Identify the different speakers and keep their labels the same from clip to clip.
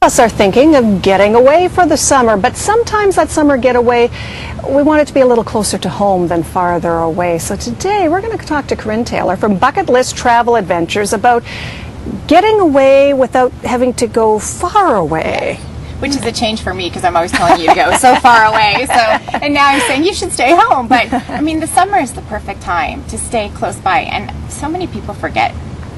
Speaker 1: us are thinking of getting away for the summer, but sometimes that summer getaway, we want it to be a little closer to home than farther away. So today we're going to talk to Corinne Taylor from Bucket List Travel Adventures about getting away without having to go far away.
Speaker 2: Which is a change for me because I'm always telling you to go so far away. And now I'm saying you should stay home. But I mean, the summer is the perfect time to stay close by. And so many people forget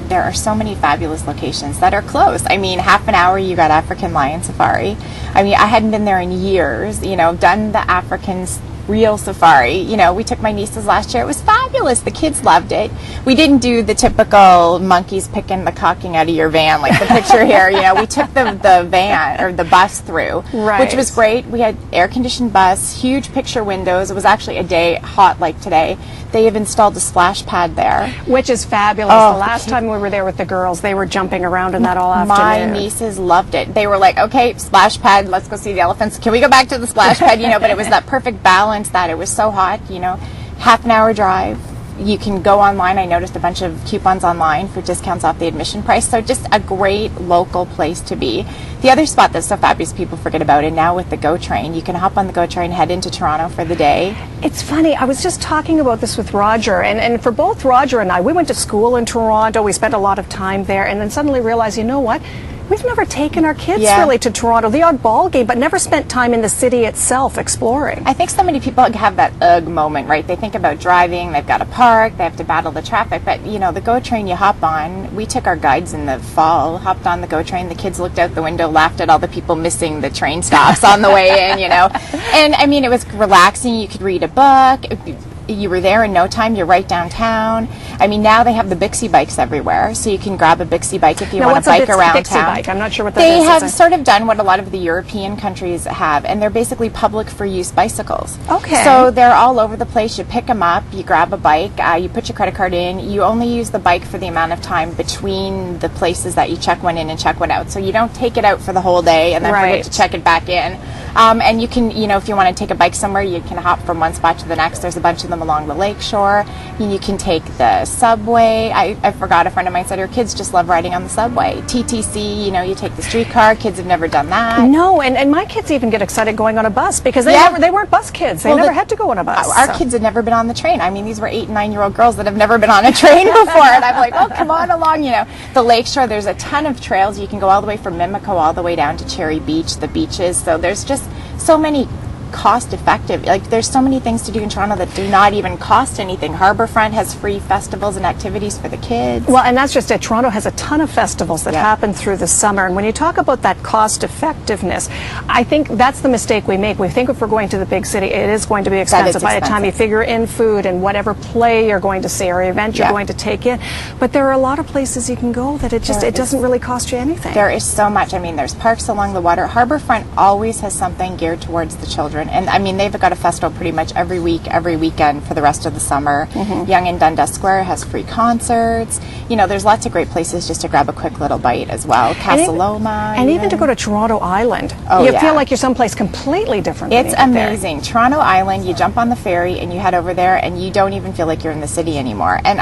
Speaker 2: there are so many fabulous locations that are close. I mean, half an hour you got African Lion Safari. I mean, I hadn't been there in years. You know, done the African real safari. You know, we took my nieces last year. It was fabulous. The kids loved it. We didn't do the typical monkeys picking the cocking out of your van like the picture here. You know, we took the van or the bus through, which was great. We had air-conditioned bus, huge picture windows. It was actually a day hot like today. They have installed a splash pad there,
Speaker 1: which is fabulous. The last time we were there with the girls, they were jumping around in that all afternoon.
Speaker 2: My nieces loved it. They were like, okay, splash pad, let's go see the elephants. Can we go back to the splash pad? You know, but it was that perfect balance that it was so hot, you know, half an hour drive. You can go online. I noticed a bunch of coupons online for discounts off the admission price. So just a great local place to be. The other spot that's so fabulous people forget about, and now with the GO train, you can hop on the GO train, head into Toronto for the day.
Speaker 1: It's funny, I was just talking about this with Roger, and for both Roger and I, we went to school in Toronto, we spent a lot of time there, and then suddenly realized, you know what? We've never taken our kids really to Toronto, the odd ball game, but never spent time in the city itself exploring.
Speaker 2: I think so many people have that ugh moment, right? They think about driving, they've got to park, they have to battle the traffic, but you know, the GO train you hop on, we took our guides in the fall, hopped on the GO train, the kids looked out the window, laughed at all the people missing the train stops on the way in, you know. And I mean, it was relaxing, you could read a book, you were there in no time, you're right downtown. I mean, now they have the Bixie bikes everywhere, so you can grab a Bixie bike if you want to bike around
Speaker 1: Bixie
Speaker 2: town.
Speaker 1: Bike? I'm not sure what that
Speaker 2: is. They have
Speaker 1: is
Speaker 2: sort of done what a lot of the European countries have, and they're basically public for use bicycles.
Speaker 1: Okay.
Speaker 2: So they're all over the place. You pick them up, you grab a bike, you put your credit card in, you only use the bike for the amount of time between the places that you check one in and check one out. So you don't take it out for the whole day and then forget to check it back in. And you can, you know, if you want to take a bike somewhere, you can hop from one spot to the next. There's a bunch of them along the lake shore. You can take the subway. I forgot, a friend of mine said her kids just love riding on the subway. TTC, you know, you take the streetcar. Kids have never done that.
Speaker 1: No, and my kids even get excited going on a bus because they weren't bus kids. They never had to go on a bus.
Speaker 2: Our kids had never been on the train. I mean, these were 8 and 9-year-old girls that have never been on a train before. And I'm like, oh, come on along, you know. The lake shore, there's a ton of trails. You can go all the way from Mimico all the way down to Cherry Beach, the beaches. So there's just so many cost effective, like there's so many things to do in Toronto that do not even cost anything. Harbourfront has free festivals and activities for the kids.
Speaker 1: Well, and that's just it. Toronto has a ton of festivals that happen through the summer, and when you talk about that cost effectiveness, I think that's the mistake we make. We think if we're going to the big city, it is going to be expensive by the time you figure in food and whatever play you're going to see or event you're going to take in. But there are a lot of places you can go that it doesn't really cost you anything.
Speaker 2: There is so much. I mean, there's parks along the water. Harbourfront always has something geared towards the children. And I mean, they've got a festival pretty much every week, every weekend for the rest of the summer. Yonge and Dundas Square has free concerts. You know, there's lots of great places just to grab a quick little bite as well. Casa Loma.
Speaker 1: And even to go to Toronto Island. You feel like you're someplace completely different.
Speaker 2: It's amazing. Toronto Island, you jump on the ferry and you head over there and you don't even feel like you're in the city anymore. And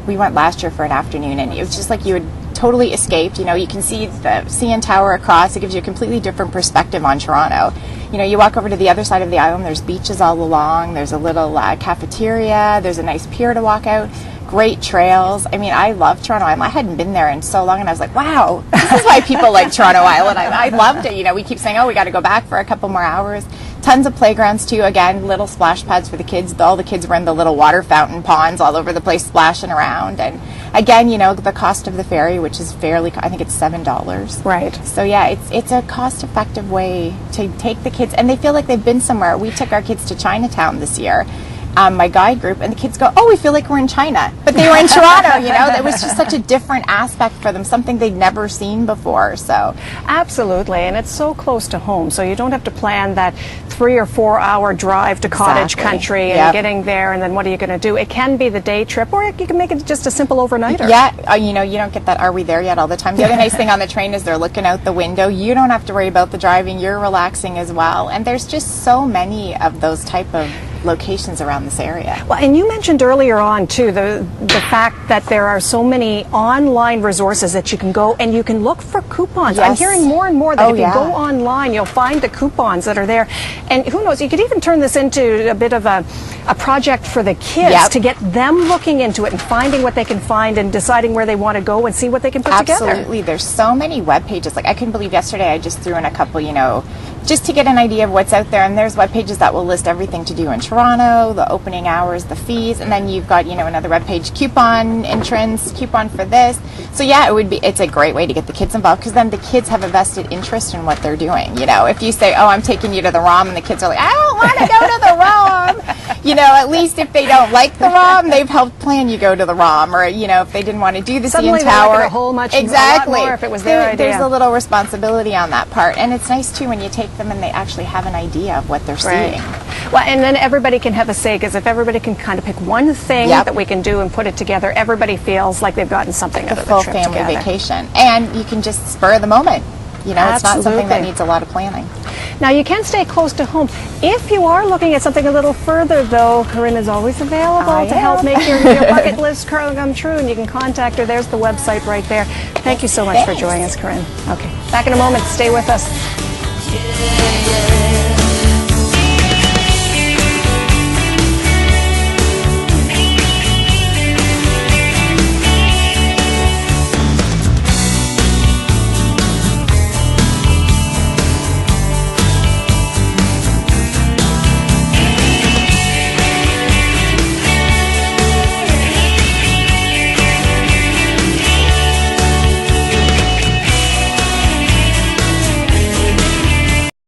Speaker 2: we went last year for an afternoon and it was just like you had totally escaped. You know, you can see the CN Tower across. It gives you a completely different perspective on Toronto. You know, you walk over to the other side of the island, there's beaches all along, there's a little cafeteria, there's a nice pier to walk out, great trails. I mean, I love Toronto Island. I hadn't been there in so long, and I was like, wow, this is why people like Toronto Island. I loved it. You know, we keep saying, oh, we got to go back for a couple more hours. Tons of playgrounds, too. Again, little splash pads for the kids. All the kids were in the little water fountain ponds all over the place splashing around. And again, you know, the cost of the ferry, which is fairly, I think it's $7.
Speaker 1: Right.
Speaker 2: So, yeah, it's a cost-effective way to take the kids. And they feel like they've been somewhere. We took our kids to Chinatown this year. My guide group, and the kids go, oh, we feel like we're in China. But they were in Toronto, you know. It was just such a different aspect for them, something they'd never seen before. So
Speaker 1: absolutely, and it's so close to home, so you don't have to plan that 3 or 4 hour drive to cottage country and getting there, and then what are you going to do? It can be the day trip, or you can make it just a simple overnighter.
Speaker 2: Yeah, you know, you don't get that "are we there yet" all the time. The other nice thing on the train is they're looking out the window. You don't have to worry about the driving. You're relaxing as well, and there's just so many of those type of locations around this area.
Speaker 1: Well, and you mentioned earlier on too the fact that there are so many online resources that you can go and you can look for coupons.
Speaker 2: Yes.
Speaker 1: I'm hearing more and more that if you
Speaker 2: yeah.
Speaker 1: go online, you'll find the coupons that are there. And who knows, you could even turn this into a bit of a project for the kids
Speaker 2: Yep.
Speaker 1: to get them looking into it and finding what they can find and deciding where they want to go and see what they can put together.
Speaker 2: Absolutely. There's so many web pages. Like, I couldn't believe yesterday I just threw in a couple, just to get an idea of what's out there. And there's web pages that will list everything to do in Toronto, the opening hours, the fees, and then you've got, another web page, coupon entrance, coupon for this. So yeah, it's a great way to get the kids involved, because then the kids have a vested interest in what they're doing. If you say, oh, I'm taking you to the ROM, and the kids are like, I don't want to go to the ROM. At least if they don't like the ROM, they've helped plan you go to the ROM, or, if they didn't want to do the
Speaker 1: Suddenly
Speaker 2: CN
Speaker 1: they like
Speaker 2: Tower.
Speaker 1: it a whole much
Speaker 2: exactly.
Speaker 1: a lot more if it was their idea.
Speaker 2: There's a little responsibility on that part. And it's nice, too, when you take them and they actually have an idea of what they're seeing.
Speaker 1: Well, and then everybody can have a say, because if everybody can kind of pick one thing
Speaker 2: Yep.
Speaker 1: that we can do and put it together, everybody feels like they've gotten something out of the
Speaker 2: Full
Speaker 1: trip
Speaker 2: family
Speaker 1: together.
Speaker 2: vacation. And you can just spur the moment. It's not something
Speaker 1: Absolutely.
Speaker 2: that needs a lot of planning.
Speaker 1: Now, you can stay close to home. If you are looking at something a little further, though, Corinne is always available
Speaker 2: I
Speaker 1: to help
Speaker 2: am.
Speaker 1: make your bucket list come true, and you can contact her. There's the website right there. Thank you so much for
Speaker 2: Thanks.
Speaker 1: joining us, Corinne. Okay, back in a moment. Stay with us.